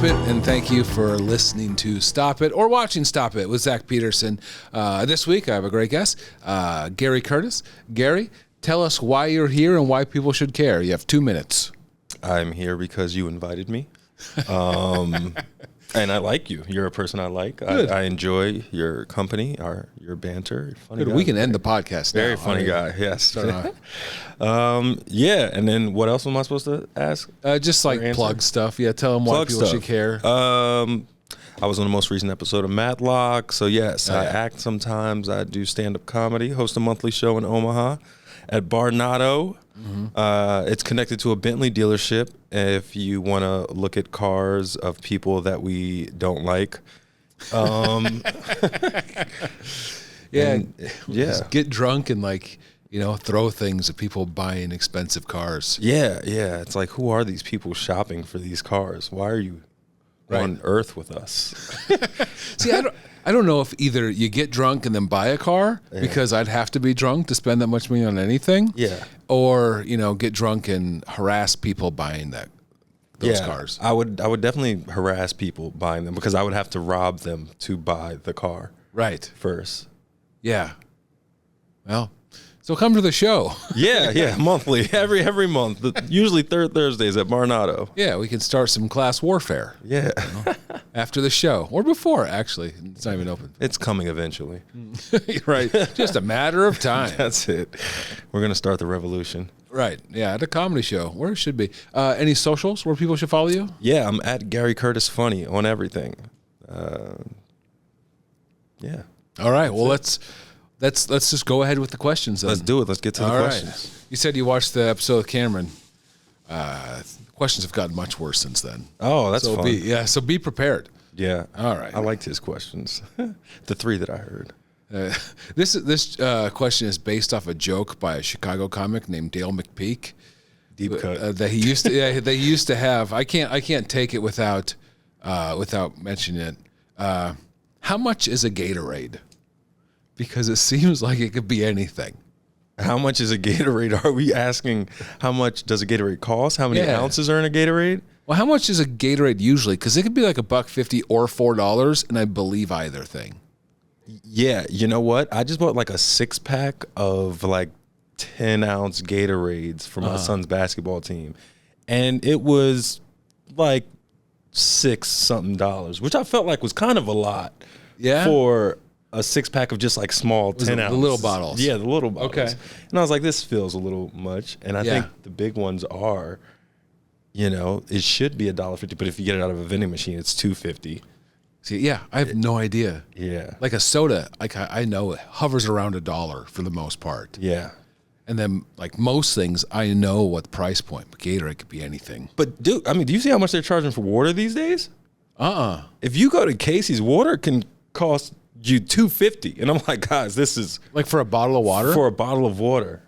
It, and thank you for listening to Stop It or watching Stop It with Zach Peterson. This week, I have a great guest, Gary Curtis. Gary, tell us why you're here and why people should care. You have 2 minutes. I'm here because you invited me. And I like you. You're a person I like. I enjoy your company, your banter. Funny guy. We can end the podcast now. Very funny guy, yes. Yeah, and then what else am I supposed to ask? Just like plug stuff. Yeah, tell them why people should care. I was on the most recent episode of Matlock. So, yes, I act sometimes. I do stand-up comedy, host a monthly show in Omaha at Barnado. Mm-hmm. It's connected to a Bentley dealership. If you want to look at cars of people that we don't like, just get drunk and throw things at people buying expensive cars. Yeah. It's like, who are these people shopping for these cars? Why are you on Earth with us? See, I don't know if either you get drunk and then buy a car because I'd have to be drunk to spend that much money on anything. Yeah. Or, get drunk and harass people buying those cars. I would definitely harass people buying them because I would have to rob them to buy the car. Right. First. Yeah. Well, so come to the show. Yeah, monthly, every month. Usually third Thursdays at Barnado. Yeah, we can start some class warfare. Yeah. After the show. Or before, actually. It's not even open. It's coming eventually. Right. Just a matter of time. That's it. We're going to start the revolution. Right. Yeah, at a comedy show, where it should be. Any socials where people should follow you? Yeah, I'm at Gary Curtis Funny on everything. Yeah. All right. Well, let's just go ahead with the questions then. Let's do it. Let's get to the questions. Right. You said you watched the episode with Cameron. Questions have gotten much worse since then. Oh, that's fun. So be prepared. Yeah. All right. I liked his questions. The 3 that I heard. This question is based off a joke by a Chicago comic named Dale McPeak. Deep cut. That he used to they used to have. I can't take it without mentioning it. How much is a Gatorade? Because it seems like it could be anything. How much is a Gatorade? Are we asking how much does a Gatorade cost? How many ounces are in a Gatorade? Well, how much is a Gatorade usually? Because it could be like $1.50 or $4, and I believe either thing. Yeah, you know what? I just bought like a 6-pack of like 10-ounce Gatorades for my son's basketball team, and it was like $6-something, which I felt like was kind of a lot. Yeah. For a 6-pack of just like small 10 ounce. The little bottles. Yeah, the little bottles. Okay. And I was like, this feels a little much. And I think the big ones are, it should be $1.50, but if you get it out of a vending machine, it's $2.50. See, I have no idea. Yeah. Like a soda, like I know it hovers around $1 for the most part. Yeah. And then like most things, I know what the price point, but Gatorade could be anything. But do you see how much they're charging for water these days? If you go to Casey's, water can cost you $2.50, and I'm like, guys, this is like for a bottle of water. For a bottle of water,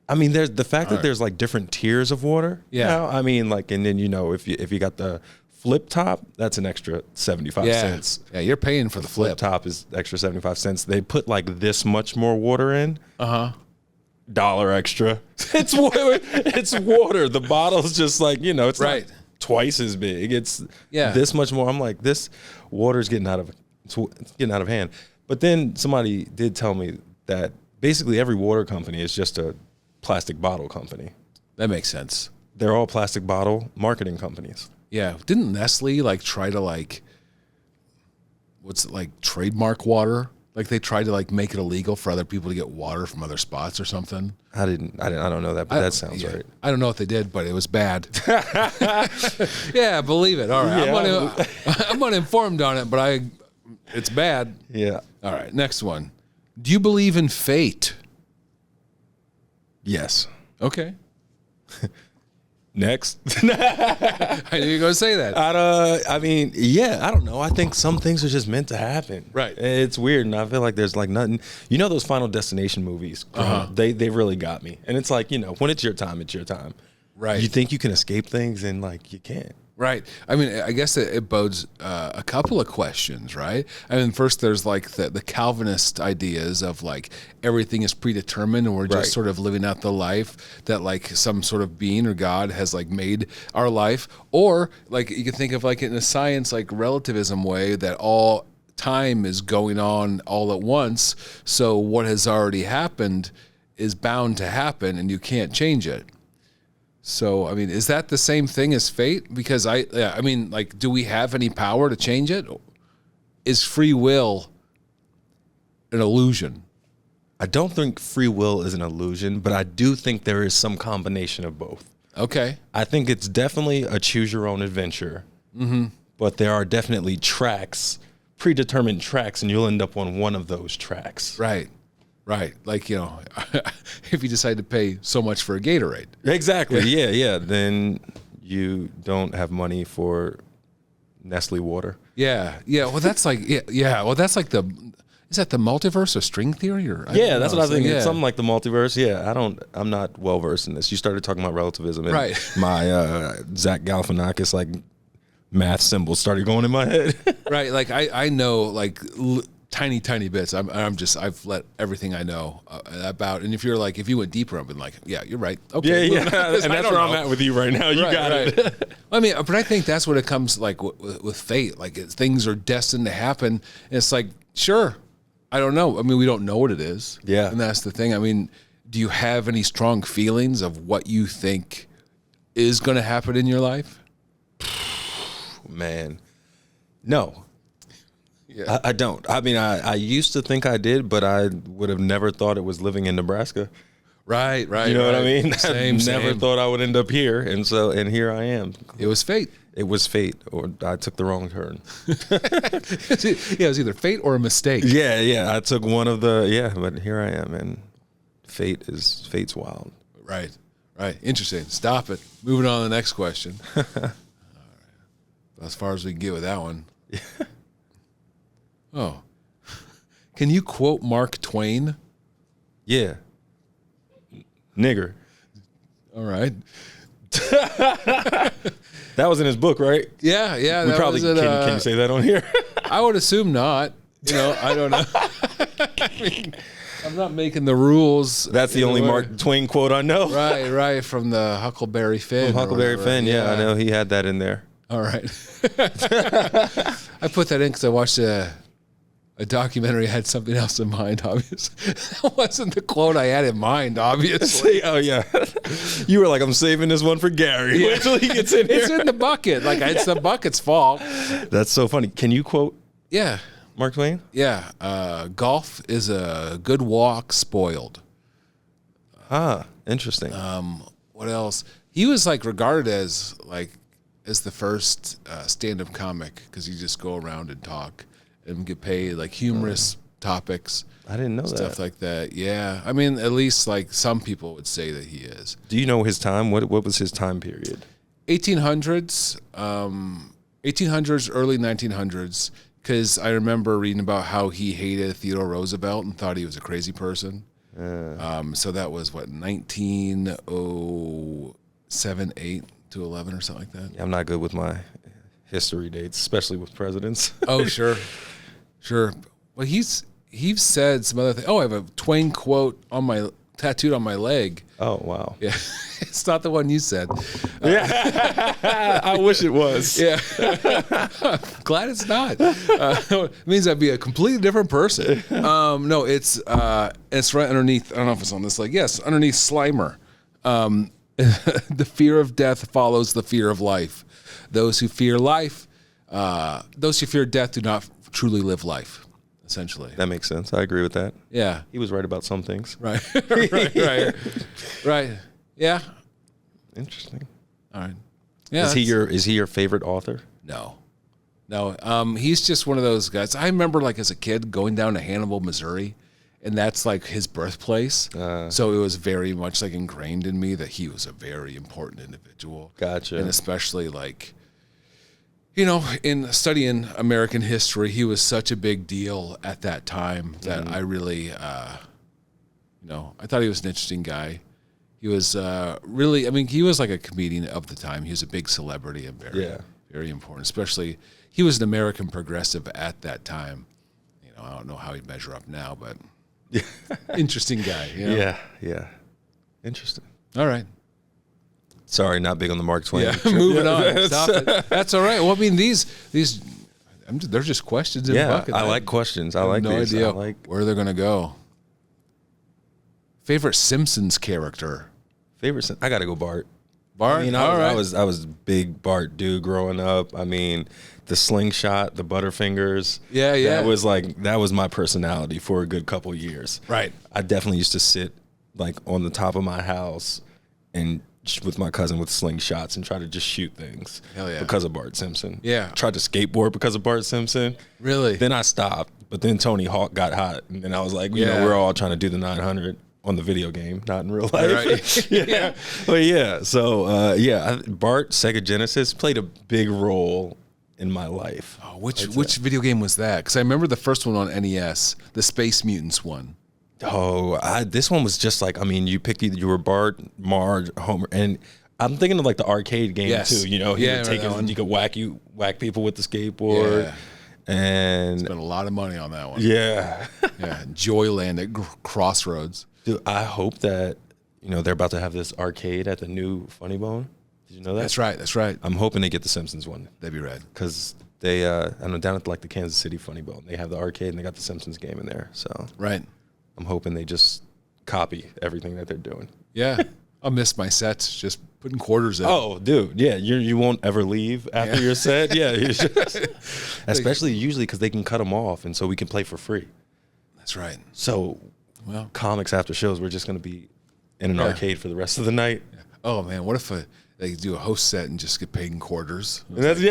I mean, there's the fact that there's like different tiers of water. Yeah, now. I mean, like, and then if you got the flip top, that's an extra 75 cents. Yeah, you're paying for the flip top is extra 75 cents. They put like this much more water in. $1 extra. It's water. The bottle's just like it's right. Not twice as big. It's this much more. I'm like, this water's getting out of hand. But then somebody did tell me that basically every water company is just a plastic bottle company. That makes sense. They're all plastic bottle marketing companies. Yeah. Didn't Nestle try to trademark water? Like they tried to make it illegal for other people to get water from other spots or something. I don't know that, but that sounds right. I don't know what they did, but it was bad. Yeah, believe it. All right. Yeah. I'm uninformed on it, but it's bad. Yeah. All right. Next one. Do you believe in fate? Yes. Okay. Next. I knew you were going to say that. I don't know. I think some things are just meant to happen. Right. It's weird, and I feel like there's nothing. Those Final Destination movies? They really got me. And it's like, when it's your time, it's your time. Right. You think you can escape things, and you can't. Right. I mean, I guess it bodes a couple of questions, right? I mean, first there's like the Calvinist ideas of like everything is predetermined and we're just Right. sort of living out the life that like some sort of being or God has like made our life. Or like you can think of like in a science like relativism way that all time is going on all at once. So what has already happened is bound to happen and you can't change it. So, I mean, is that the same thing as fate? Because I mean, like, do we have any power to change it? Is free will an illusion? I don't think free will is an illusion, but I do think there is some combination of both. Okay. I think it's definitely a choose your own adventure, but there are definitely tracks, predetermined tracks, and you'll end up on one of those tracks. Right. Right. Like, you know, if you decide to pay so much for a Gatorade. Exactly. Yeah. Then you don't have money for Nestle water. Yeah. Yeah. Well, that's like, yeah. Well, that's like is that the multiverse or string theory? Or Yeah, that's what I think. Yeah. It's something like the multiverse. Yeah, I'm not well versed in this. You started talking about relativism, and Right. my Zach Galifianakis like math symbols started going in my head. Right. Like I know like tiny bits. I've let everything I know about. And if you went deeper, I've been like, yeah, you're right. Okay. Yeah. And that's where I'm at with you right now. You got it. I mean, but I think that's what it comes like with fate. Like things are destined to happen. And it's like, sure, I don't know. I mean, we don't know what it is. Yeah. And that's the thing. I mean, do you have any strong feelings of what you think is going to happen in your life? Man, no. Yeah. I don't. I mean, I used to think I did, but I would have never thought it was living in Nebraska. Right. You know what I mean? Same. Never thought I would end up here, and here I am. It was fate. It was fate, or I took the wrong turn. Yeah, it was either fate or a mistake. Yeah. I took one of but here I am, and fate's wild. Right. Interesting. Stop it. Moving on to the next question. All right. As far as we can get with that one. Oh. Can you quote Mark Twain? Yeah. Nigger. All right. That was in his book, right? Yeah. We probably can you say that on here? I would assume not. You know, I don't know. I mean, I'm not making the rules. That's the only Mark Twain quote I know. Right. From the Huckleberry Finn. From Huckleberry Finn, yeah, I know he had that in there. All right. I put that in because I watched a documentary. I had something else in mind, obviously. That wasn't the quote I had in mind, obviously. Oh, yeah. You were like, I'm saving this one for Gary. Wait till he gets in here. It's in the bucket. Like, it's the bucket's fault. That's so funny. Can you quote Yeah. Mark Twain? Yeah. Golf is a good walk spoiled. Interesting. What else? He was like regarded as the first stand-up comic because you just go around and talk and get paid like humorous topics. I didn't know Stuff that. like that. Yeah. I mean, at least like some people would say that he is. Do you know his time? What was his time period? 1800s, 1800s, early 1900s, because I remember reading about how he hated Theodore Roosevelt and thought he was a crazy person. So that was what, 1907, 8 to 11 or something like that. Yeah, I'm not good with my history dates, especially with presidents. Oh, sure. Well, he's said some other things. Oh, I have a Twain quote tattooed on my leg. Oh, wow. Yeah, it's not the one you said. Yeah, I wish it was. Yeah, glad it's not. It means I'd be a completely different person. No, it's right underneath. I don't know if it's on this leg. Yes, underneath Slimer. The fear of death follows the fear of life. Those who fear death do not truly live life. Essentially, That makes sense. I agree with that. yeah. He was right about some things. Right. Right. Yeah. Interesting. All right. Yeah. Is he your favorite author? No. He's just one of those guys. I remember like as a kid going down to Hannibal, Missouri, and that's like his birthplace. So it was very much like ingrained in me that he was a very important individual. Gotcha. And especially like, you know, in studying American history, he was such a big deal at that time that I really, I thought he was an interesting guy. He was really, I mean, he was like a comedian of the time. He was a big celebrity and very important. Especially, he was an American progressive at that time. You know, I don't know how he'd measure up now, but interesting guy. You know? Yeah. Interesting. All right. Sorry, not big on the Mark Twain. Yeah, moving on. Stop it. That's all right. Well, I mean, these they're just questions in the bucket. I like questions. I like no these. idea I like where they're gonna go. Favorite Simpsons character? I gotta go Bart. Bart. I mean, I was a big Bart dude growing up. I mean, the slingshot, the Butterfingers. Yeah. That was my personality for a good couple years. Right. I definitely used to sit like on the top of my house and with my cousin with slingshots and try to just shoot things. Hell yeah. Because of Bart Simpson. Yeah. Tried to skateboard because of Bart Simpson. Really? Then I stopped, but then Tony Hawk got hot, and then I was like, you know, we're all trying to do the 900 on the video game, not in real life. Right. Yeah. But yeah, so Bart Sega Genesis played a big role in my life. Oh, which video game was that? Because I remember the first one on NES, the Space Mutants one. Oh, this one was just like, I mean, you were Bart, Marge, Homer, and I'm thinking of like the arcade game too. You know, you could whack people with the skateboard. Yeah. And spent a lot of money on that one. Yeah. Yeah. Joyland at Crossroads. Dude, I hope that, you know, they're about to have this arcade at the new Funny Bone. Did you know that? That's right. I'm hoping they get the Simpsons one. That'd be rad. Because they, I know down at like the Kansas City Funny Bone, they have the arcade and they got the Simpsons game in there. So right. I'm hoping they just copy everything that they're doing. Yeah. I'll miss my sets, just putting quarters in. Oh, dude, yeah, you won't ever leave after your set. Yeah, especially usually because they can cut them off, and so we can play for free. That's right. So, comics after shows, we're just going to be in an arcade for the rest of the night. Yeah. Oh man, what if they do a host set and just get paid in quarters? That's, tight.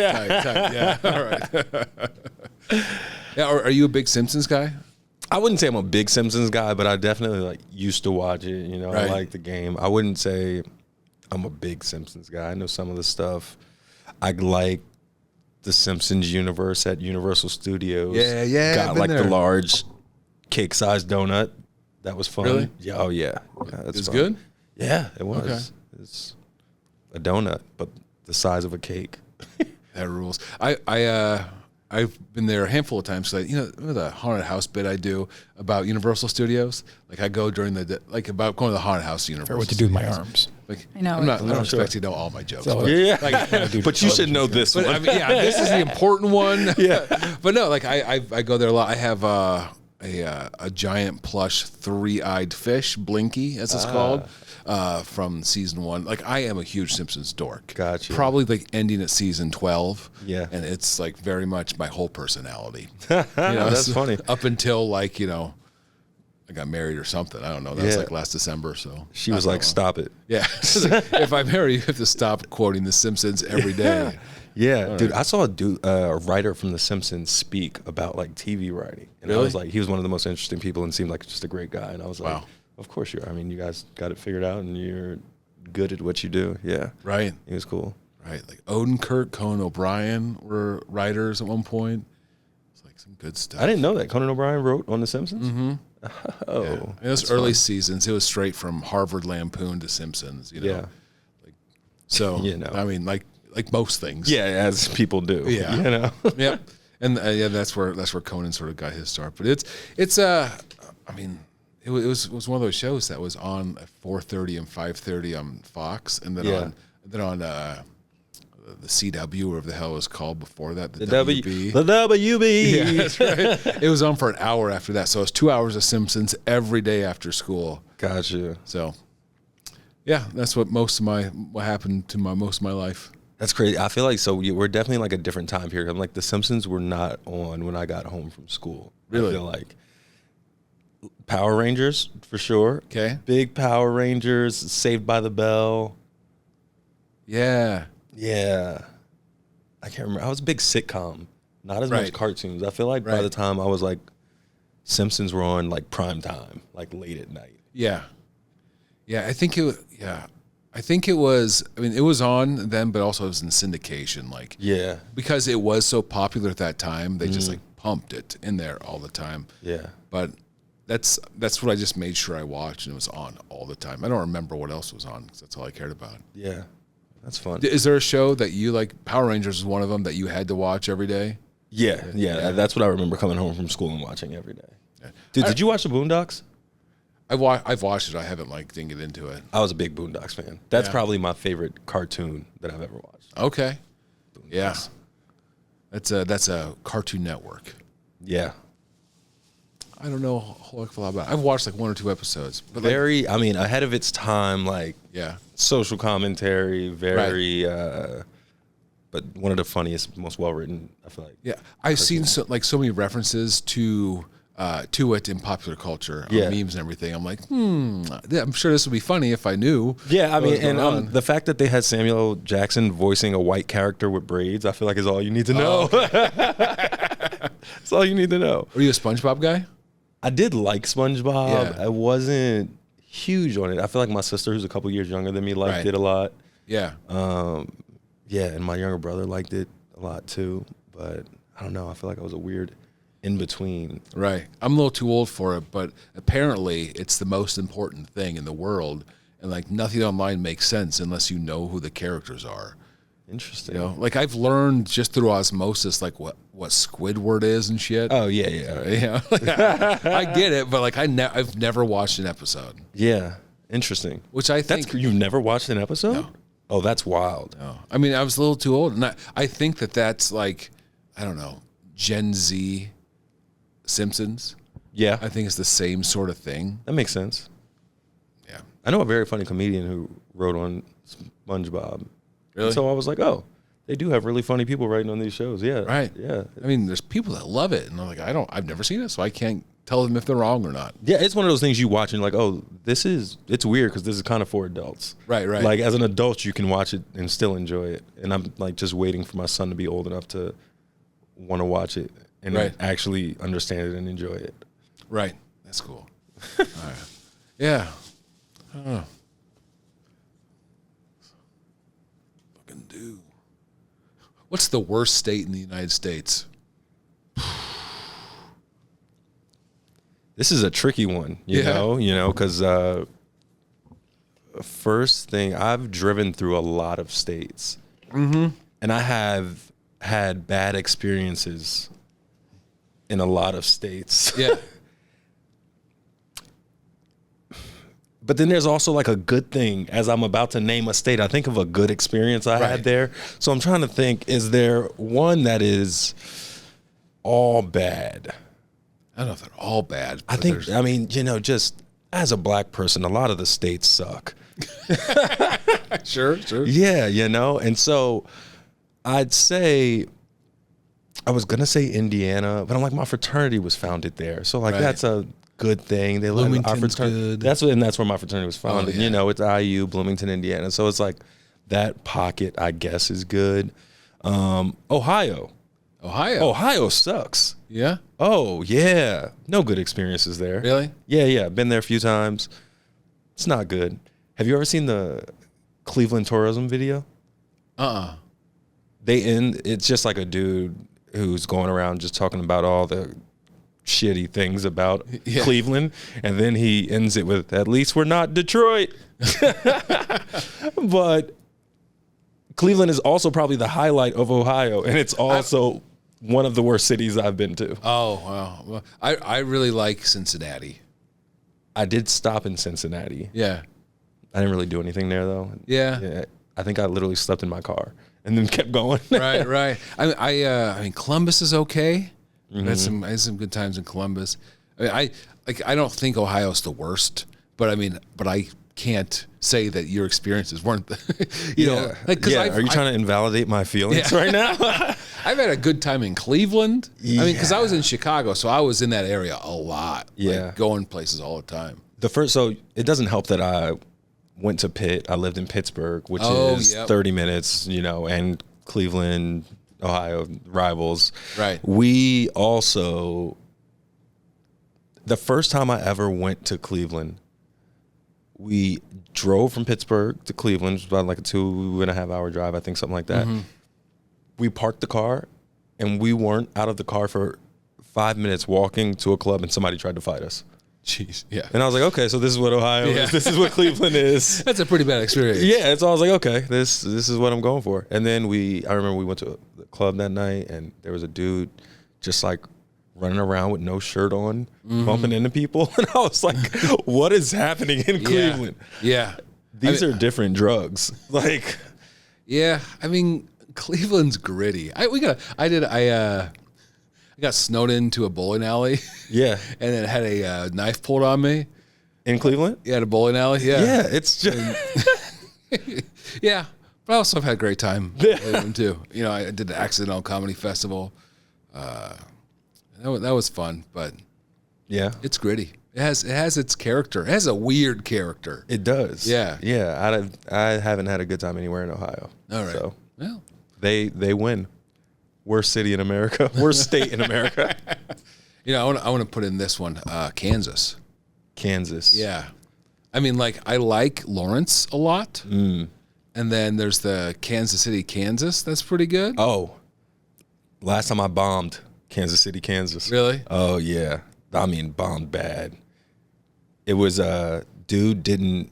Yeah, all right. Yeah, are you a big Simpsons guy? I wouldn't say I'm a big Simpsons guy, but I definitely like used to watch it. You know, I like the game. I wouldn't say I'm a big Simpsons guy. I know some of the stuff. I like the Simpsons universe at Universal Studios. Yeah. Got like the large cake-sized donut. That was fun. Really? Yeah. Oh yeah. It was good? Yeah, it was. Okay. It's a donut, but the size of a cake. That rules. I've been there a handful of times. So you know the haunted house bit I do about Universal Studios. Like I go during about going to the haunted house to Universal. What to do with my arms? Like I know. I don't expect you to know all my jokes. So, But you should know this one. I mean, this is the important one. Yeah. But no, like I go there a lot. I have a giant plush 3-eyed fish, Blinky as it's called, from season 1. Like I am a huge Simpsons dork. Gotcha. Probably like ending at season 12. Yeah. And it's like very much my whole personality. That's funny. Up until like, you know, I got married or something. I don't know. That was like last December. So she was like, "Stop it." Yeah. If I marry you, you have to stop quoting The Simpsons every day. Yeah, dude, I saw a writer from The Simpsons speak about like TV writing, and I was like, he was one of the most interesting people and seemed like just a great guy. And I was like, wow. Of course you are. I mean, you guys got it figured out, and you're good at what you do. Yeah, Right. He was cool. Right. Like Odenkirk, Conan O'Brien were writers at one point. It's like some good stuff. I didn't know that Conan O'Brien wrote on The Simpsons. Mm-hmm. Oh, yeah. It was early seasons. It was straight from Harvard Lampoon to Simpsons. You know. Yeah. Like, so You know. I mean, like most things. Yeah, as people do. Yeah. You know. Yeah. And that's where Conan sort of got his start. But it's I mean, it was one of those shows that was on at 4:30 and 5:30 on Fox, and then on the CW, or whatever the hell it was called before that, the WB. The WB. Yeah, that's right. It was on for an hour after that, so it was 2 hours of Simpsons every day after school. Gotcha. So, yeah, that's what happened to most of my life. That's crazy. I feel like we're definitely like a different time period. I'm like The Simpsons were not on when I got home from school. Really? I feel like Power Rangers for sure. Okay. Big Power Rangers, Saved by the Bell. Yeah. Yeah. I can't remember. I was a big sitcom, not as much cartoons. I feel like by the time I was like, Simpsons were on like prime time, like late at night. Yeah. Yeah, I think it was, I mean, it was on then, but also it was in syndication. Like, Yeah. because it was so popular at that time, they just like pumped it in there all the time. Yeah. But that's what I just made sure I watched, and it was on all the time. I don't remember what else was on because that's all I cared about. Yeah, that's fun. Is there a show that you like? Power Rangers is one of them that you had to watch every day. Yeah. That's what I remember coming home from school and watching every day. Yeah. Dude, did you watch the Boondocks? I've watched it. I haven't didn't get into it. I was a big Boondocks fan. That's probably my favorite cartoon that I've ever watched. Okay. Boondocks. Yeah. That's a Cartoon Network. Yeah. I don't know a whole lot about it. I've watched like 1 or 2 episodes. But ahead of its time, social commentary, but one of the funniest, most well-written, I feel like. Yeah. I've seen so many references to it in popular culture, on memes and everything. I'm like, I'm sure this would be funny if I knew. Yeah, the fact that they had Samuel L. Jackson voicing a white character with braids, I feel like is all you need to know. Oh, okay. That's all you need to know. Are you a SpongeBob guy? I did like SpongeBob. Yeah. I wasn't huge on it. I feel like my sister, who's a couple years younger than me, liked it a lot. Yeah. And my younger brother liked it a lot too. But I don't know. I feel like I was a weird in between. Right. I'm a little too old for it, but apparently it's the most important thing in the world. And nothing online makes sense unless you know who the characters are. Interesting. I've learned just through osmosis, what Squidward is and shit. Oh yeah. I get it, but I've never watched an episode. Yeah, interesting. Which I think you've never watched an episode? No. Oh, that's wild. No. I mean, I was a little too old, and I think that's I don't know, Gen Z Simpsons. Yeah, I think it's the same sort of thing. That makes sense. Yeah, I know a very funny comedian who wrote on SpongeBob. Really? And so I was like, oh, they do have really funny people writing on these shows. Yeah. Right. Yeah. I mean, there's people that love it, and I'm like, I've never seen it, so I can't tell them if they're wrong or not. Yeah, it's one of those things you watch and you're like, oh, it's weird because this is kind of for adults. Right. Like as an adult, you can watch it and still enjoy it. And I'm just waiting for my son to be old enough to want to watch it and actually understand it and enjoy it. Right. That's cool. All right. Yeah. I don't know. Fucking do. What's the worst state in the United States? This is a tricky one, you know, because first thing, I've driven through a lot of states, and I have had bad experiences in a lot of states. Yeah. But then there's also a good thing. As I'm about to name a state, I think of a good experience I had there. So I'm trying to think, is there one that is all bad? I don't know if they're all bad. I think, just as a black person, a lot of the states suck. Sure. Yeah, and so I'd say, I was going to say Indiana, but I'm like, my fraternity was founded there. So that's a good thing. They live our fraternity. Good. That's where my fraternity was founded. It's IU, Bloomington, Indiana. So it's that pocket, I guess, is good. Ohio sucks. Yeah. Oh yeah, no good experiences there. Really? Yeah. Been there a few times. It's not good. Have you ever seen the Cleveland tourism video? It's just a dude who's going around just talking about all the shitty things about Cleveland, and then he ends it with, at least we're not Detroit. But Cleveland is also probably the highlight of Ohio, and it's also one of the worst cities I've been to. Oh, wow. Well, I really like Cincinnati. I did stop in Cincinnati. Yeah. I didn't really do anything there, though. Yeah. I think I literally slept in my car and then kept going. Right. I mean, Columbus is okay. I had some good times in Columbus. I don't think Ohio's the worst, but I can't say that your experiences weren't, know. Are you trying to invalidate my feelings right now? I've had a good time in Cleveland. Yeah. I mean, because I was in Chicago, so I was in that area a lot. Yeah. Going places all the time. So it doesn't help that I went to Pitt. I lived in Pittsburgh, which is 30 minutes, and Cleveland, Ohio, rivals. Right. We also, the first time I ever went to Cleveland, we drove from Pittsburgh to Cleveland, which was about a 2.5 hour drive, I think, something like that. We parked the car, and we weren't out of the car for 5 minutes walking to a club, and somebody tried to fight us. Jeez, yeah. And I was like, okay, so this is what Ohio is. This is what Cleveland is. That's a pretty bad experience. Yeah, so I was like, okay, this is what I'm going for. And then I remember we went to the club that night, and there was a dude just like running around with no shirt on, bumping into people. And I was like, what is happening in Cleveland? Yeah. These are different drugs. Like, yeah, I mean, Cleveland's gritty. I got snowed into a bowling alley. Yeah. And then had a knife pulled on me. In Cleveland? Yeah, at a bowling alley. Yeah. Yeah, it's just... Yeah, but I also have had a great time with them too. You know, I did the Accidental Comedy Festival. That was fun, but yeah, it's gritty. It has its character. It has a weird character. It does. Yeah. Yeah, I haven't had a good time anywhere in Ohio. All right. So well, they win. Worst city in America. Worst state in America. You know, I want to put in this one, Kansas. Kansas. Yeah. I mean, like, I like Lawrence a lot. And then there's the Kansas City, Kansas. That's pretty good. Oh, last time I bombed Kansas City, Kansas. Really? Oh, yeah. I mean, bombed bad. It was dude didn't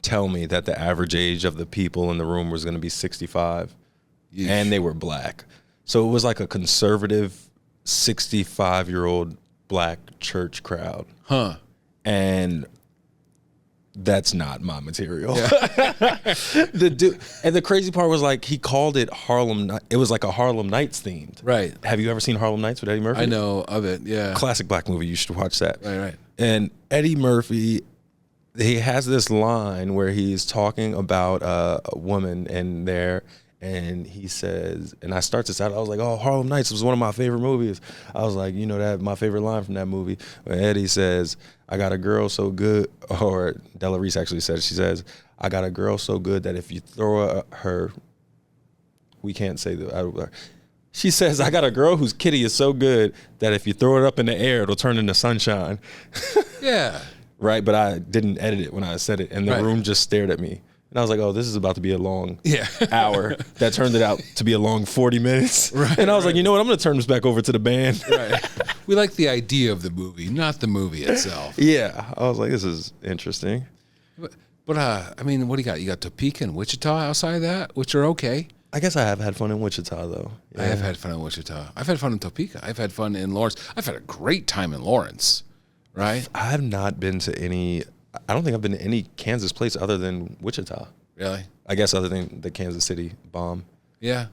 tell me that the average age of the people in the room was going to be 65. Yeesh. And they were black. So it was like a conservative 65-year-old black church crowd. Huh. And that's not my material. Yeah. The crazy part was like he called it Harlem. It was like a Harlem Nights themed. Right. Have you ever seen Harlem Nights with Eddie Murphy? I know of it. Yeah. Classic black movie. You should watch that. Right. And Eddie Murphy, he has this line where he's talking about a woman in there. And he says, and I start this out, I was like, oh, Harlem Nights was one of my favorite movies. I was like, you know, that my favorite line from that movie. When Eddie says, I got a girl so good, or Della Reese actually said, she says, I got a girl so good that if you throw her, we can't say that. She says, I got a girl whose kitty is so good that if you throw it up in the air, it'll turn into sunshine. Yeah. Right, but I didn't edit it when I said it, and the room just stared at me. And I was like, oh, this is about to be a long hour. That turned it out to be a long 40 minutes. Right, and I was like, you know what? I'm going to turn this back over to the band. Right. We like the idea of the movie, not the movie itself. Yeah. I was like, this is interesting. But I mean, what do you got? You got Topeka and Wichita outside of that, which are okay. I guess I have had fun in Wichita, though. Yeah. I have had fun in Wichita. I've had fun in Topeka. I've had fun in Lawrence. I've had a great time in Lawrence, right? I have not been to any... I don't think I've been to any Kansas place other than Wichita. Really? I guess other than the Kansas City bomb. Yeah.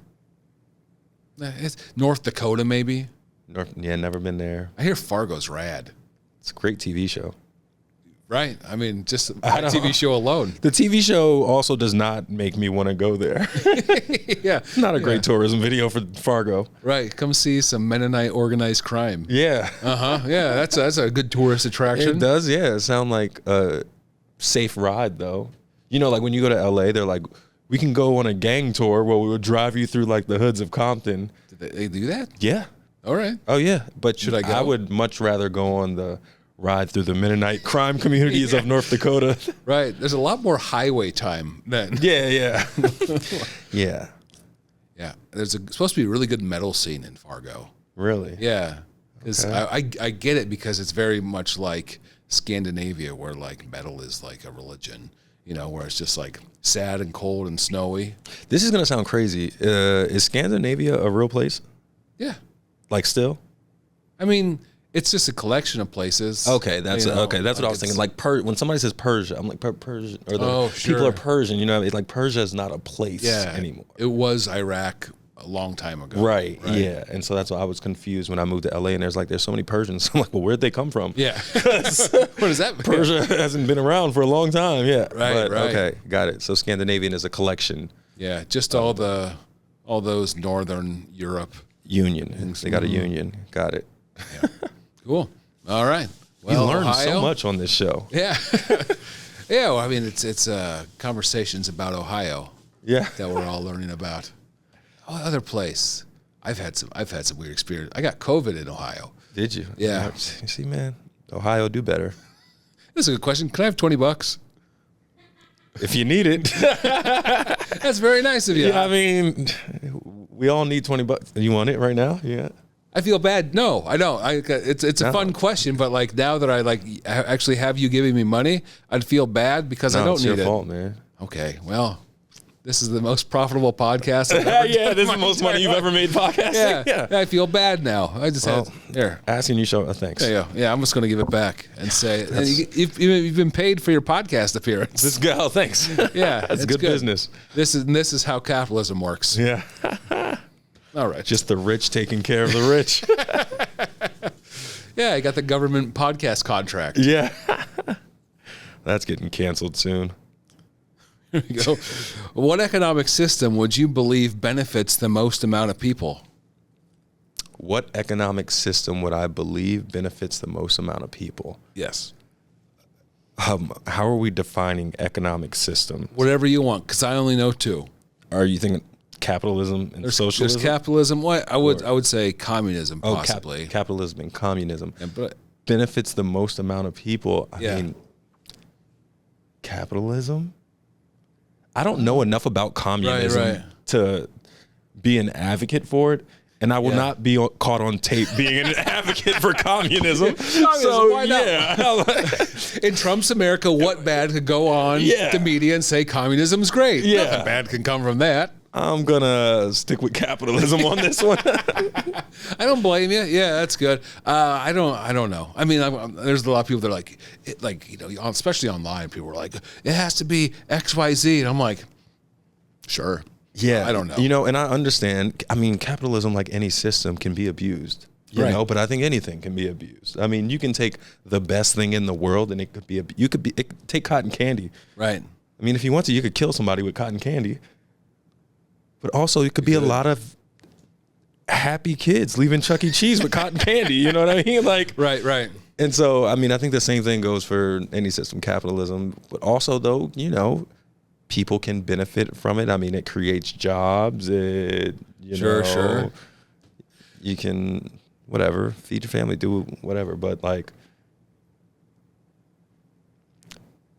It's North Dakota, maybe. Never been there. I hear Fargo's rad. It's a great TV show. Right. I mean, just the TV show alone. The TV show also does not make me want to go there. Yeah. Not a great tourism video for Fargo. Right. Come see some Mennonite organized crime. Yeah. Uh-huh. Yeah, that's a good tourist attraction. It does, yeah. It sounds like a safe ride, though. You know, like when you go to L.A., they're like, we can go on a gang tour where we will drive you through like the hoods of Compton. Did they do that? Yeah. All right. Oh, yeah. But should I go? I would much rather go on the ride through the Mennonite crime communities of North Dakota. Right. There's a lot more highway time then. Yeah. Yeah. Yeah. There's supposed to be a really good metal scene in Fargo. Really? Yeah. Because I get it, because it's very much like Scandinavia, where like metal is like a religion, you know, where it's just like sad and cold and snowy. This is going to sound crazy. Is Scandinavia a real place? Yeah. Like still? I mean, it's just a collection of places. Okay, that's you know, okay. That's what I was thinking. Like when somebody says Persia, I'm like Persia, or people are Persian. You know, like Persia is not a place anymore. It was Iraq a long time ago. Right. Yeah. And so that's why I was confused when I moved to LA, and there's so many Persians. I'm like, well, where'd they come from? Yeah. What does that mean? Persia hasn't been around for a long time. Yeah. Right. Okay, got it. So Scandinavian is a collection. Yeah, just all those Northern Europe Union. They got a union. Got it. Yeah. Cool. All right. Well, you learned Ohio, so much on this show. Yeah. Yeah. Well, I mean, it's conversations about Ohio. Yeah. That we're all learning about. Oh, other place. I've had some weird experience. I got COVID in Ohio. Did you? Yeah. You see, man, Ohio do better. That's a good question. Can I have $20? If you need it. That's very nice of you. Yeah, I mean, we all need $20. You want it right now? Yeah. I feel bad. No, I don't. It's a fun question, but like now that I like actually have you giving me money, I'd feel bad because I don't it's need your it. fault, man. Okay, well, this is the most profitable podcast I've ever Yeah, done this is in the my most money you've entire ever made podcasting. Yeah, I feel bad now. I just had here. Asking you show thanks. Yeah. I'm just going to give it back and say and you've been paid for your podcast appearance. This guy, thanks. Yeah, that's it's good business. This is how capitalism works. Yeah. All right. Just the rich taking care of the rich. Yeah, I got the government podcast contract. Yeah. That's getting canceled soon. Here we go. What economic system would you believe benefits the most amount of people? What economic system would I believe benefits the most amount of people? Yes. How are we defining economic system? Whatever you want, because I only know two. Are you thinking capitalism and socialism? There's capitalism. What I would say communism possibly. Capitalism and communism. Yeah, but benefits the most amount of people. I Yeah. mean, capitalism? I don't know enough about communism Right. to be an advocate for it. And I will Yeah. not be caught on tape being an advocate for communism. Why not? Yeah. In Trump's America, what bad could go on Yeah. the media and say communism's great? Yeah. Nothing bad can come from that. I'm going to stick with capitalism on this one. I don't blame you. Yeah, that's good. I don't know. I mean, there's a lot of people that are like, especially online, people are like, it has to be X, Y, Z. And I'm like, sure. Yeah. I don't know. And I understand. I mean, capitalism, like any system, can be abused. You Right. know, but I think anything can be abused. I mean, you can take the best thing in the world and it could take cotton candy. Right. I mean, if you want to, you could kill somebody with cotton candy. But also, it could be a lot of happy kids leaving Chuck E. Cheese with cotton candy. You know what I mean? Like, Right. and so, I mean, I think the same thing goes for any system, capitalism. But also, though, people can benefit from it. I mean, it creates jobs. Sure. You can, whatever, feed your family, do whatever. But, like,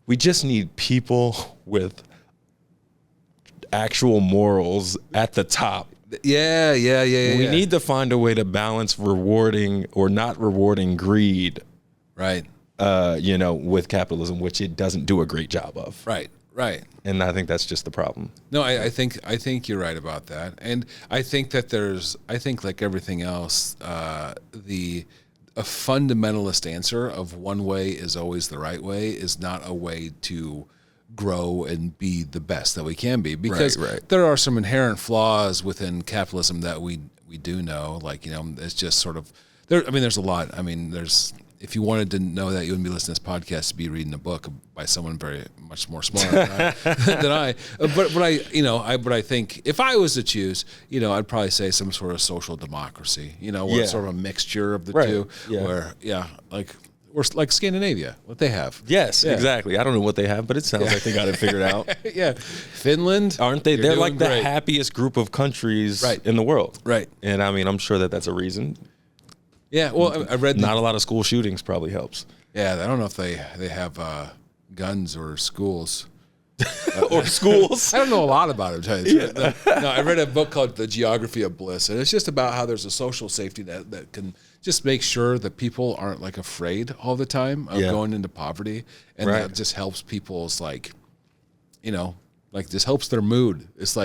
we just need people with actual morals at the top. Yeah. We need to find a way to balance rewarding or not rewarding greed, Right. with capitalism, which it doesn't do a great job of. Right. And I think that's just the problem. No, I think you're right about that, and I think that like everything else, a fundamentalist answer of one way is always the right way is not a way to grow and be the best that we can be, because Right. there are some inherent flaws within capitalism that we do know. Like, it's just sort of there. I mean, there's a lot. I mean, if you wanted to know that, you wouldn't be listening to this podcast, to be reading a book by someone very much more smart than I. But I think if I was to choose, I'd probably say some sort of social democracy. Where it's sort of a mixture of the two. Yeah. Where we're like Scandinavia, what they have. Yes, Yeah. exactly. I don't know what they have, but it sounds like they got it figured out. Yeah, Finland, Aren't they? you're They're doing like the great. happiest group of countries Right. in the world. Right. And I mean, I'm sure that's a reason. Yeah, well, I read Not a lot of school shootings probably helps. Yeah, I don't know if they have guns or schools. Or schools. I don't know a lot about it. To tell you the truth. No, I read a book called The Geography of Bliss, and it's just about how there's a social safety net that can just make sure that people aren't like afraid all the time of going into poverty, and that just helps people's just helps their mood. It's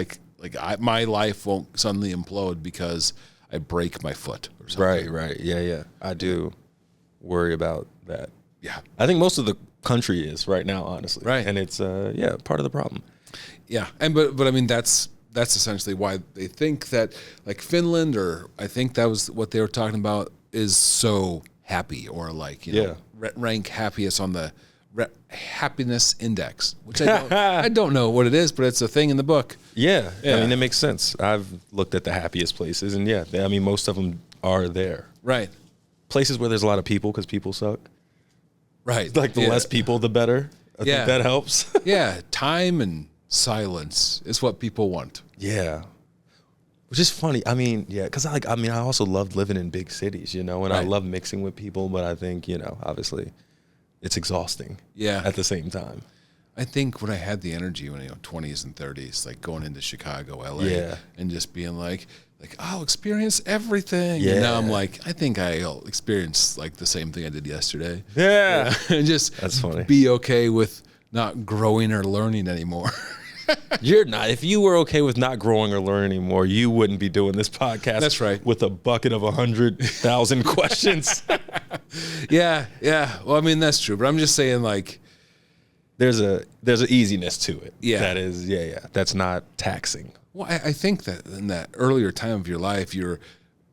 my life won't suddenly implode because I break my foot or something. Right. Yeah. I do worry about that. Yeah. I think most of the country is right now, honestly. Right. And it's part of the problem. Yeah, but I mean that's essentially why they think that like Finland, or I think that was what they were talking about, is so happy, or rank happiest on the happiness index, which I don't know what it is, but it's a thing in the book. Yeah. Yeah. I mean, it makes sense. I've looked at the happiest places, and most of them are there. Right. Places where there's a lot of people, because people suck. Right. Like the less people, the better. I think that helps. Yeah, time and silence is what people want. Yeah. Which is funny. I mean, because I also loved living in big cities, and I love mixing with people, but I think, obviously it's exhausting. Yeah. At the same time. I think when I had the energy when 20s and 30s, like going into Chicago, LA, and just being like, like, I'll experience everything. Yeah. And now I'm like, I think I'll experience like the same thing I did yesterday. Yeah. And just That's funny. be okay with not growing or learning anymore. You're not. If you were okay with not growing or learning anymore, you wouldn't be doing this podcast. That's right. With a bucket of 100,000 questions. Yeah. Well, I mean, that's true. But I'm just saying, like, There's an easiness to it. Yeah. That is, that's not taxing. well, I think that in that earlier time of your life, you're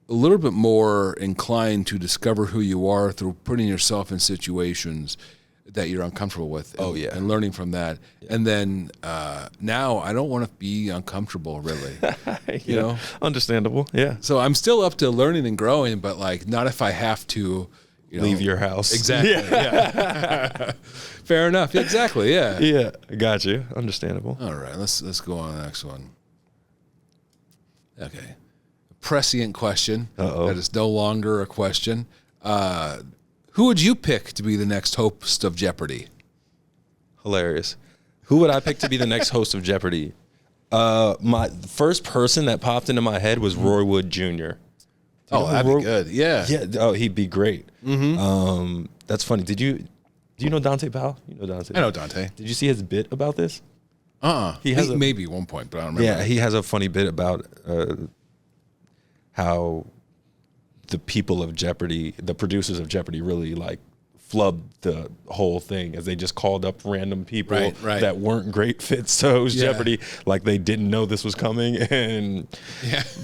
a little bit more inclined to discover who you are through putting yourself in situations that you're uncomfortable with. Oh, yeah. And learning from that. Yeah. And then now I don't want to be uncomfortable, really. You know? Understandable. Yeah. So I'm still up to learning and growing, but like not if I have to, you know, Leave your house. Exactly. Yeah. Fair enough. Exactly. Yeah. Yeah. I got you. Understandable. All right. Let's go on to the next one. Okay. Prescient question. Uh-oh. That is no longer a question. Who would you pick to be the next host of Jeopardy? Hilarious. Who would I pick to be the next host of Jeopardy? My first person that popped into my head was Roy Wood Jr. Oh, that'd be good. Yeah. Yeah. Oh, he'd be great. Mm-hmm. That's funny. Do you know Dante Powell? You know Dante. I know Dante. Did you see his bit about this? He has maybe one point, but I don't remember. Yeah, he has a funny bit about how the people of Jeopardy, the producers of Jeopardy, really like flubbed the whole thing as they just called up random people Right. that weren't great fits to host Jeopardy, like they didn't know this was coming. And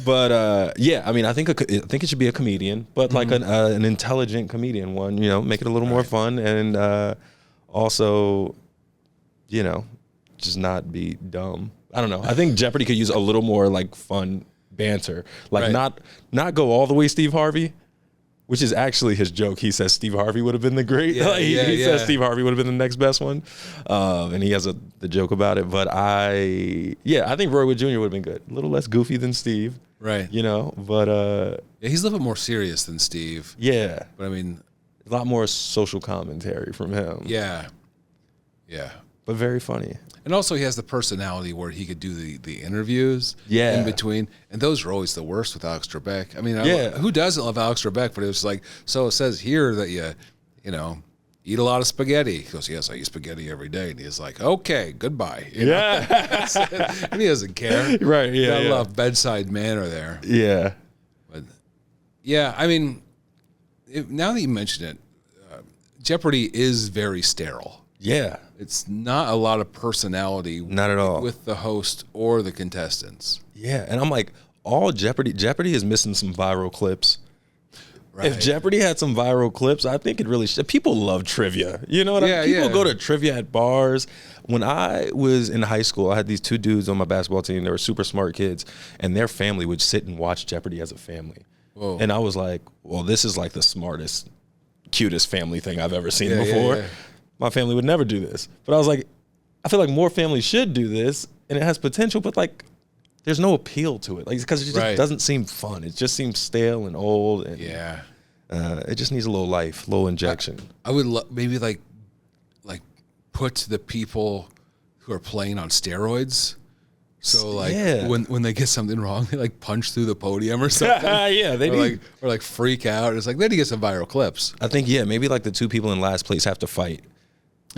but I mean, I think it should be a comedian, but like an intelligent comedian one. You know, make it a little more fun, and also, you know, just not be dumb. I don't know. I think Jeopardy could use a little more like fun banter, like not go all the way Steve Harvey, which is actually his joke. He says Steve Harvey would have been the great. He says Steve Harvey would have been the next best one, and he has the joke about it. But I think Roy Wood Jr. would have been good. A little less goofy than Steve, right? You know, but he's a little bit more serious than Steve. Yeah, but I mean, a lot more social commentary from him. Yeah, but very funny. And also he has the personality where he could do the interviews in between. And those are always the worst with Alex Trebek. I mean, who doesn't love Alex Trebek? But it was like, so it says here that you know, eat a lot of spaghetti. He goes, yes, I eat spaghetti every day. And he's like, okay, goodbye. You know? And he doesn't care. Right, yeah. I love bedside manner there. Yeah. But yeah, I mean, now that you mention it, Jeopardy is very sterile. Yeah. It's not a lot of personality. Not at all. With the host or the contestants. Yeah. And I'm like, all Jeopardy is missing some viral clips. Right. If Jeopardy had some viral clips, I think it really should. People love trivia. You know what I mean? People go to trivia at bars. When I was in high school, I had these two dudes on my basketball team. They were super smart kids, and their family would sit and watch Jeopardy as a family. Whoa. And I was like, well, this is like the smartest, cutest family thing I've ever seen before. Yeah. My family would never do this. But I was like, I feel like more families should do this, and it has potential, but like, there's no appeal to it. Like, because it just doesn't seem fun. It just seems stale and old. And, it just needs a little life, a little injection. I would maybe like put the people who are playing on steroids. So like when they get something wrong, they like punch through the podium or something. They or like freak out. It's like then you get some viral clips. I think maybe like the two people in last place have to fight.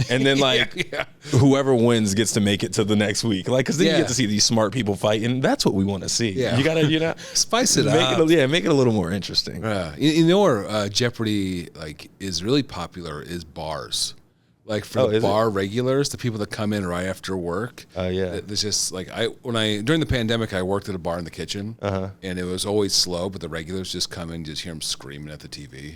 And then like whoever wins gets to make it to the next week. Like, cause then you get to see these smart people fight, and that's what we want to see. Yeah. You gotta, spice it up. Make it a little more interesting. You know where Jeopardy like is really popular is bars. Like for the bar regulars, the people that come in right after work. It's just like during the pandemic, I worked at a bar in the kitchen, and it was always slow, but the regulars just come in, just hear them screaming at the TV.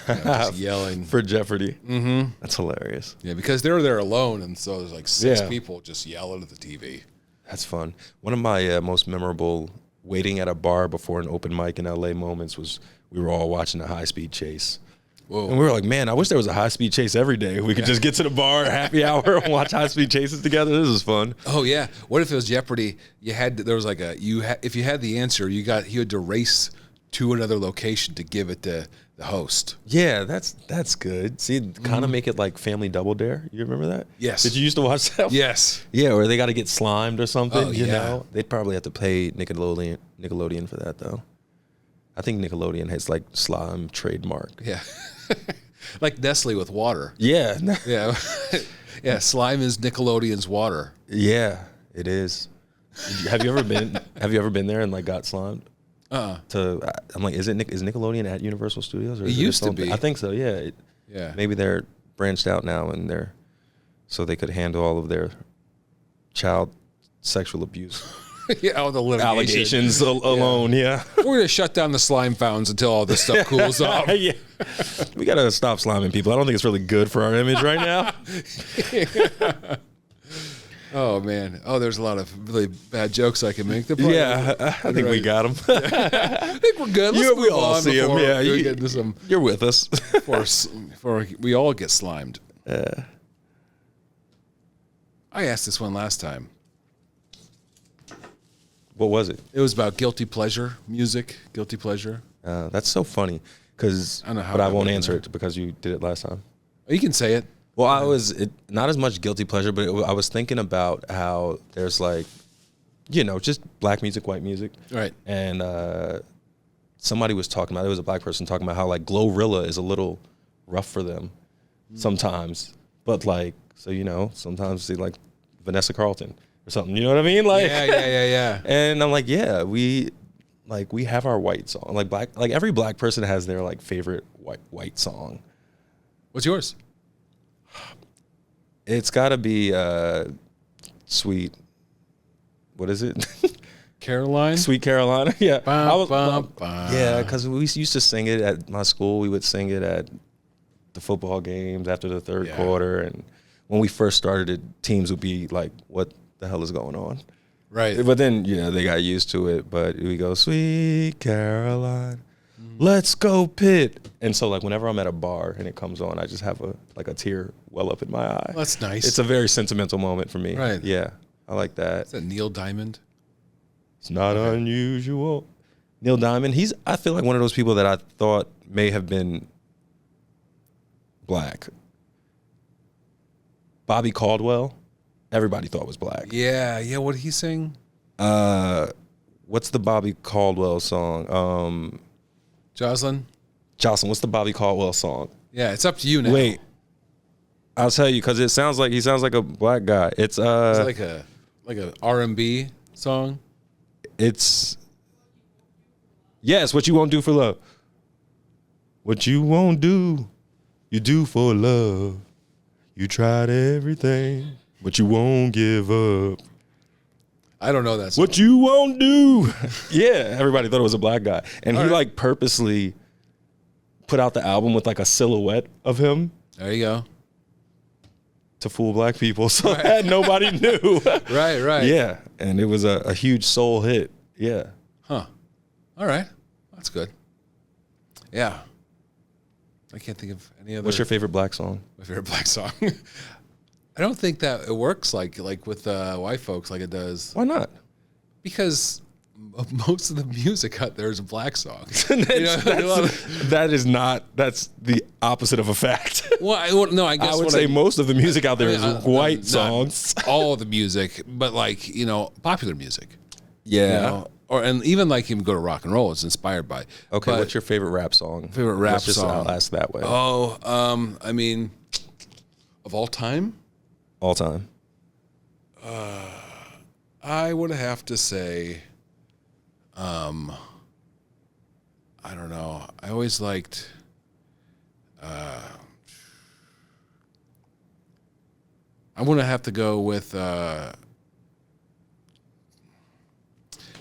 Just yelling for Jeopardy. Mm-hmm. That's hilarious. Yeah, because they're there alone, and so there's like six people just yelling at the TV. That's fun. One of my most memorable waiting at a bar before an open mic in LA moments was we were all watching a high-speed chase. Whoa. And we were like, man, I wish there was a high-speed chase every day. We could just get to the bar, happy hour, and watch high-speed chases together. This is fun. Oh, yeah. What if it was Jeopardy? There was like if you had the answer, he had to race to another location to give it to the host. Yeah, that's good. See, kind of make it like Family Double Dare. You remember that? Yes. Did you used to watch that? Yes. Yeah, where they got to get slimed or something. Oh, you yeah. know, they'd probably have to pay Nickelodeon for that though. I think Nickelodeon has like slime trademark. Yeah. Like Nestle with water. Yeah. Yeah. Yeah. Slime is Nickelodeon's water. Yeah, it is. Have you ever been there and like got slimed? I'm like, is Nickelodeon at Universal Studios? Or It is used to its own be. I think so. Yeah. Yeah. Maybe they're branched out now and so they could handle all of their child sexual abuse Yeah, all the allegations alone. Yeah. We're going to shut down the slime fountains until all this stuff cools off. Yeah. We got to stop sliming people. I don't think it's really good for our image right now. Oh, man. Oh, there's a lot of really bad jokes I can make. Yeah, I think we got them. I think we're good. Let's we move all on see them. before Yeah, we get into some you're with us. before we all get slimed. I asked this one last time. What was it? It was about guilty pleasure music. Guilty pleasure. That's so funny because, I don't know how but I that won't went answer there. it because you did it last time. You can say it. Well, not as much guilty pleasure, but I was thinking about how there's like, just black music, white music. Right. And somebody was talking about, there was a black person talking about how like Glorilla is a little rough for them sometimes. But like, so, sometimes they like Vanessa Carlton or something, you know what I mean? Like, Yeah. And I'm like, yeah, we have our white song. Like every black person has their like favorite white song. What's yours? It's got to be Sweet. What is it? Caroline? Sweet Carolina. Yeah. Yeah, because we used to sing it at my school. We would sing it at the football games after the third quarter. And when we first started it, teams would be like, what the hell is going on? Right. But then, they got used to it. But we go, Sweet Caroline, let's go Pitt. And so like whenever I'm at a bar and it comes on, I just have a tear well up in my eye. That's nice. It's a very sentimental moment for me. Right. Yeah. I like that. Is that Neil Diamond? It's not unusual. Neil Diamond, I feel like one of those people that I thought may have been black. Bobby Caldwell, everybody thought was black. Yeah. What did he sing? What's the Bobby Caldwell song? Jocelyn? What's the Bobby Caldwell song? Yeah, it's up to you now. Wait. I'll tell you, because he sounds like a black guy. It's like a R&B song. It's what you won't do for love. What you won't do, you do for love. You tried everything, but you won't give up. I don't know that song. What you won't do. Yeah, everybody thought it was a black guy. And he like purposely put out the album with like a silhouette of him. There you go. To fool black people so that nobody knew. Right. Yeah, and it was a huge soul hit. Yeah. Huh. All right. That's good. Yeah. I can't think of any other. What's your favorite black song? My favorite black song? I don't think that it works like with white folks like it does. Why not? Because most of the music out there is black songs. That's the opposite of a fact. Well, no, I guess I would say most of the music out there is white not songs. all the music, but like, popular music. Yeah. And even like even go to rock and roll, it's inspired by. Okay, but what's your favorite rap song? Favorite rap song? I'll ask that way. Oh, I mean, of all time? All time. I would have to say, I don't know. I always liked, I'm going to have to go with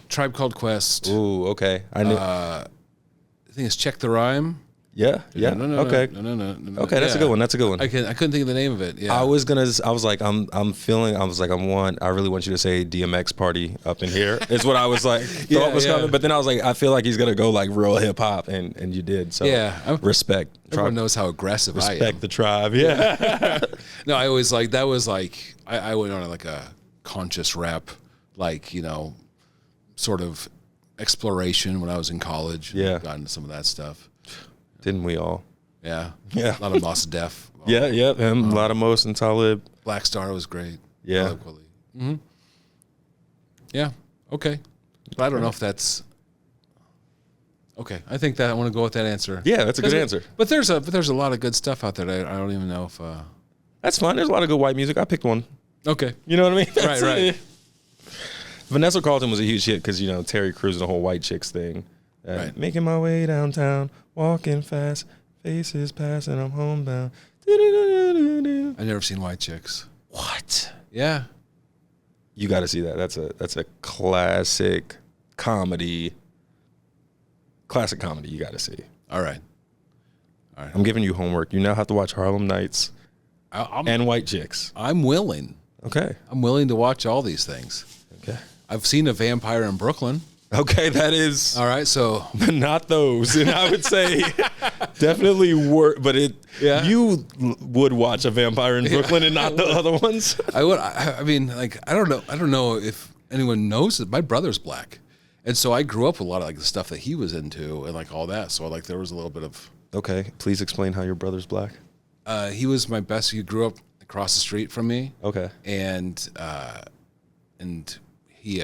Tribe Called Quest. Ooh, okay. I knew. I think it's Check the Rhyme. Yeah. No. Okay. No. Okay, that's a good one. That's a good one. I couldn't think of the name of it. Yeah. I really want you to say DMX party up in here. Is what I was like, thought was coming. But then I was like, I feel like he's going to go like real hip hop. And you did. So respect. Everyone knows how aggressive I am. Respect the tribe. Yeah. No, I always like, that was like, I went on like a conscious rap, like, sort of exploration when I was in college. Yeah. Got into some of that stuff. Didn't we all? Yeah. Yeah. A lot of Mos Def. Yeah, him. A lot of Mos and Talib. Black Star was great. Yeah. Mm-hmm. Yeah. Okay. But I don't know if that's okay. I think that I want to go with that answer. Yeah, that's a good answer. But there's a lot of good stuff out there that I don't even know if. That's fine. There's a lot of good white music. I picked one. Okay. You know what I mean? Right. Vanessa Carlton was a huge hit because, Terry Crews and the whole white chicks thing. Right. Making my way downtown, walking fast, faces passing, I'm homebound. I've never seen White Chicks. What? Yeah. You got to see that. That's a classic comedy. Classic comedy you got to see. All right. I'm giving you homework. You now have to watch Harlem Nights and White Chicks. I'm willing. Okay. I'm willing to watch all these things. Okay. I've seen A Vampire in Brooklyn. Okay, that is all right. So not those, and I would say definitely work. But you would watch A Vampire in Brooklyn and not the other ones. I would. I mean, like I don't know if anyone knows it. My brother's black, and so I grew up with a lot of like the stuff that he was into and like all that. So like there was a little bit of. Okay, please explain how your brother's black. He was my best. He grew up across the street from me. Okay, and he.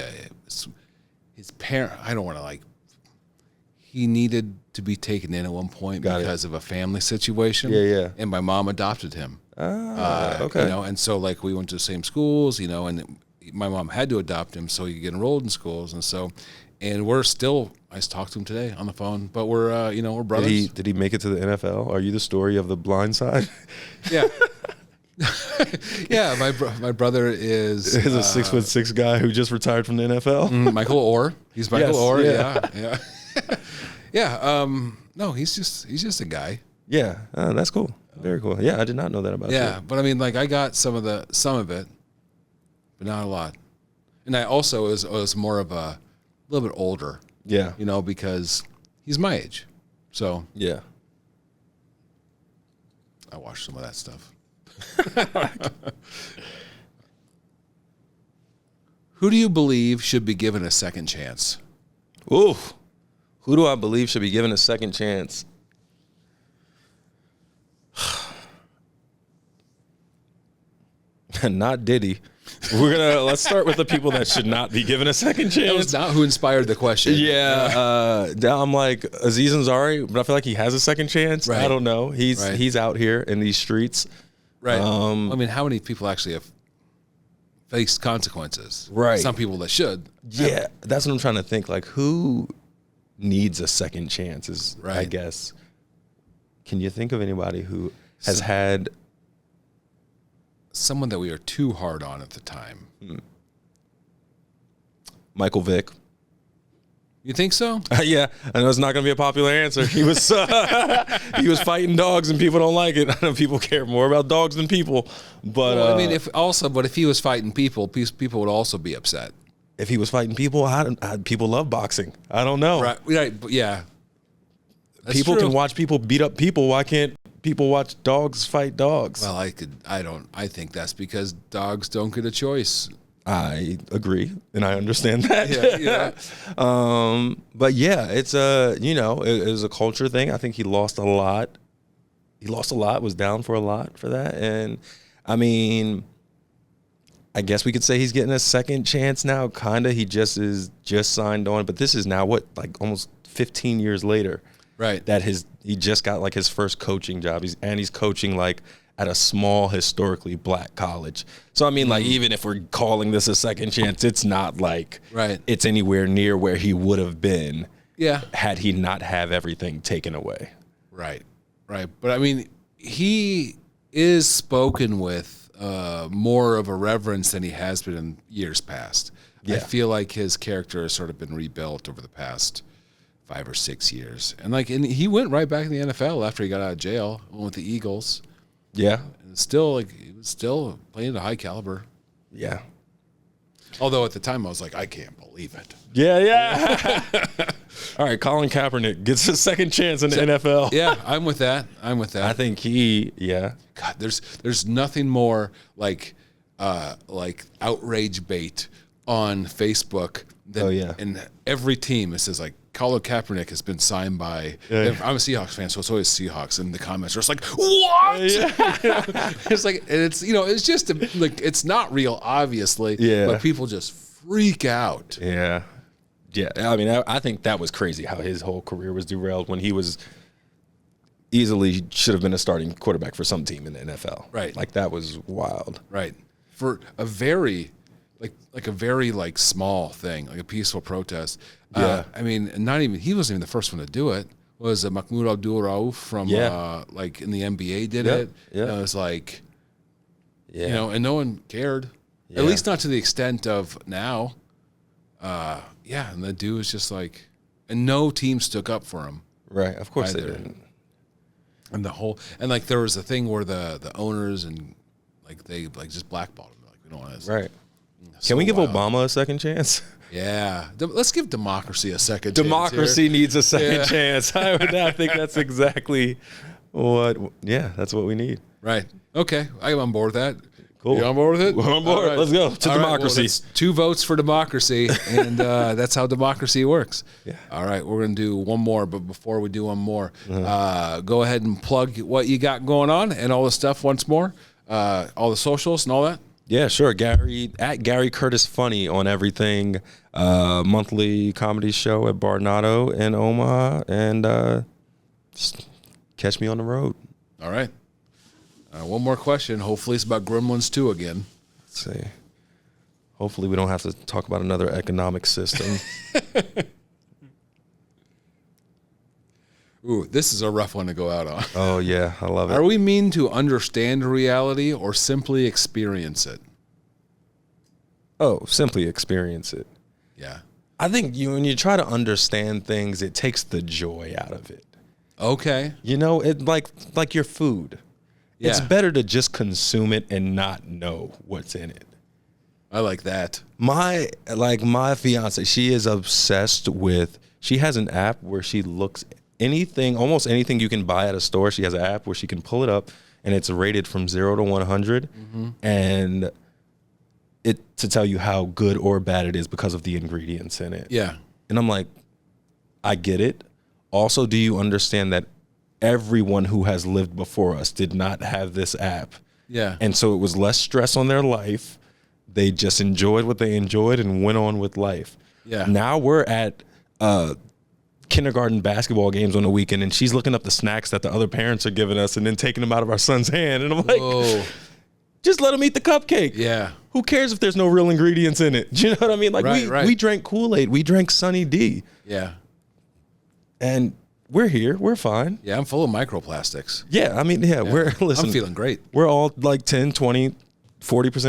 His parent, I don't want to like, he needed to be taken in at one point because of a family situation. Yeah. And my mom adopted him. Okay. And so like we went to the same schools, and my mom had to adopt him so he could get enrolled in schools. And we're still, I talked to him today on the phone, but we're brothers. Did he make it to the NFL? Are you the story of the blind side? Yeah. Yeah, my brother is a 6'6" guy who just retired from the NFL. Michael Orr. He's Michael Orr. Yeah. Yeah. Yeah. No, he's just a guy. Yeah, that's cool. Very cool. Yeah, I did not know that about you. Yeah, but I mean, like I got some of it, but not a lot. And I also was more of a little bit older. Yeah. Because he's my age. So yeah, I watched some of that stuff. Who do you believe should be given a second chance? Ooh, who do I believe should be given a second chance? Not Diddy. Let's start with the people that should not be given a second chance. That was not who inspired the question. Yeah, I'm like Aziz Ansari, but I feel like he has a second chance. Right. I don't know. He's out here in these streets. Right. I mean, how many people actually have faced consequences? Right. Some people that should. Yeah, that's what I'm trying to think. Like, who needs a second chance? I Right. guess. Can you think of anybody who has had someone that we were too hard on at the time? Michael Vick? You think so? Yeah, I know it's not going to be a popular answer. He was fighting dogs, and people don't like it. I know people care more about dogs than people, but Well, I mean, if he was fighting people, people would also be upset. if he was fighting people, people love boxing. I don't know. Right. But yeah. That's People true. can watch people beat up people. Why can't people watch dogs fight dogs? Well, I think that's because dogs don't get a choice. I agree, and I understand that. Yeah. But yeah, it's it was a culture thing. I think he lost a lot. Was down for a lot for that, and I mean, I guess we could say he's getting a second chance now. Kinda, he just signed on, but this is now like almost 15 years later. Right. That he just got like his first coaching job. He's coaching like at a small historically black college. So I mean, like, even if we're calling this a second chance, it's not like it's anywhere near where he would have been had he not have everything taken away. Right. But I mean, he is spoken with more of a reverence than he has been in years past. Yeah. I feel like his character has sort of been rebuilt over the past 5 or 6 years. And he went right back in the NFL after he got out of jail, went with the Eagles. Yeah. And still, he was still playing at a high caliber. Yeah. Although at the time I was like, I can't believe it. Yeah. All right, Colin Kaepernick gets a second chance in the NFL. Yeah, I'm with that. I think God, there's nothing more like outrage bait on Facebook than and every team it says like Colin Kaepernick has been signed by. I'm a Seahawks fan, so it's always Seahawks, and the comments are just like, "What?" It's like, and it's it's just like it's not real, obviously. Yeah. But people just freak out. Yeah. Yeah. I mean, I think that was crazy how his whole career was derailed when he was easily should have been a starting quarterback for some team in the NFL. Right. Like that was wild. Right. For a very like a very small thing, like a peaceful protest. Yeah. I mean, he wasn't even the first one to do it. Was Mahmoud Abdul Rauf from like in the NBA did it? Yeah. And it was like, Yeah. and no one cared. Yeah. At least not to the extent of now. And the dude was just like, and no team stuck up for him. Right. Of course they Either. didn't. And there was a thing where the owners and they just blackballed him. Like, we don't want this. Right. So Can we give wild. Obama a second chance? Yeah. Let's give democracy a second chance. Democracy needs a second Yeah. chance. I think that's exactly that's what we need. Right. Okay. I'm on board with that. Cool. You on board with it? We're on board. All right. Let's go to All right. democracy. Well, that's 2 votes for democracy, and that's how democracy works. Yeah. All right. We're going to do one more, but before we do one more, go ahead and plug what you got going on and all the stuff once more, all the socials and all that. Yeah, sure. Gary at Gary Curtis Funny on everything. Monthly comedy show at Barnado in Omaha, and just catch me on the road. All right. One more question. Hopefully it's about Gremlins 2 again. Let's see. Hopefully we don't have to talk about another economic system. Ooh, this is a rough one to go out on. Oh yeah, I love it. Are we mean to understand reality or simply experience it? Oh, simply experience it. Yeah. I think when you try to understand things, it takes the joy out of it. Okay. It like your food. Yeah. It's better to just consume it and not know what's in it. I like that. My fiance, she is obsessed with. She has an app where she looks almost anything you can buy at a store. She has an app where she can pull it up, and it's rated from 0 to 100, and it to tell you how good or bad it is because of the ingredients in it. Yeah. And I'm like, I get it. Also, do you understand that everyone who has lived before us did not have this app? Yeah. And so it was less stress on their life. They just enjoyed what they enjoyed and went on with life. Yeah. Now we're at kindergarten basketball games on the weekend, and she's looking up the snacks that the other parents are giving us and then taking them out of our son's hand. And I'm like, Whoa. just let him eat the cupcake. Yeah. Who cares if there's no real ingredients in it? Do you know what I mean? Like Right. we drank Kool-Aid. We drank Sunny D. Yeah. And we're here. We're fine. Yeah, I'm full of microplastics. Yeah, I mean, listen. I'm feeling great. We're all like 10, 20, 40%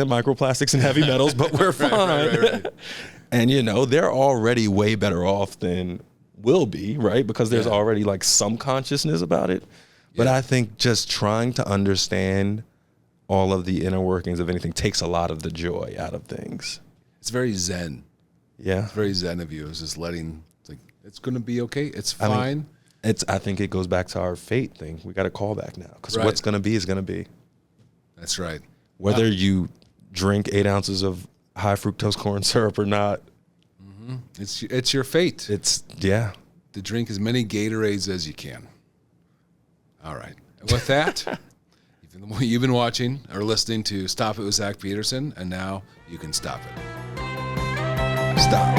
microplastics and heavy metals, but we're fine. right. And, they're already way better off than we'll be, right? Because there's already like some consciousness about it. But I think just trying to understand all of the inner workings of anything takes a lot of the joy out of things. It's very zen. Yeah. It's very zen of you. It's just it's going to be okay. It's I fine. mean, I think it goes back to our fate thing. We got to call back now because Right. what's going to be is going to be. That's right. Whether you drink 8 ounces of high fructose corn syrup or not. It's your fate. To drink as many Gatorades as you can. All right. And with that, you've been watching or listening to Stop It with Zach Peterson, and now you can stop it. Stop.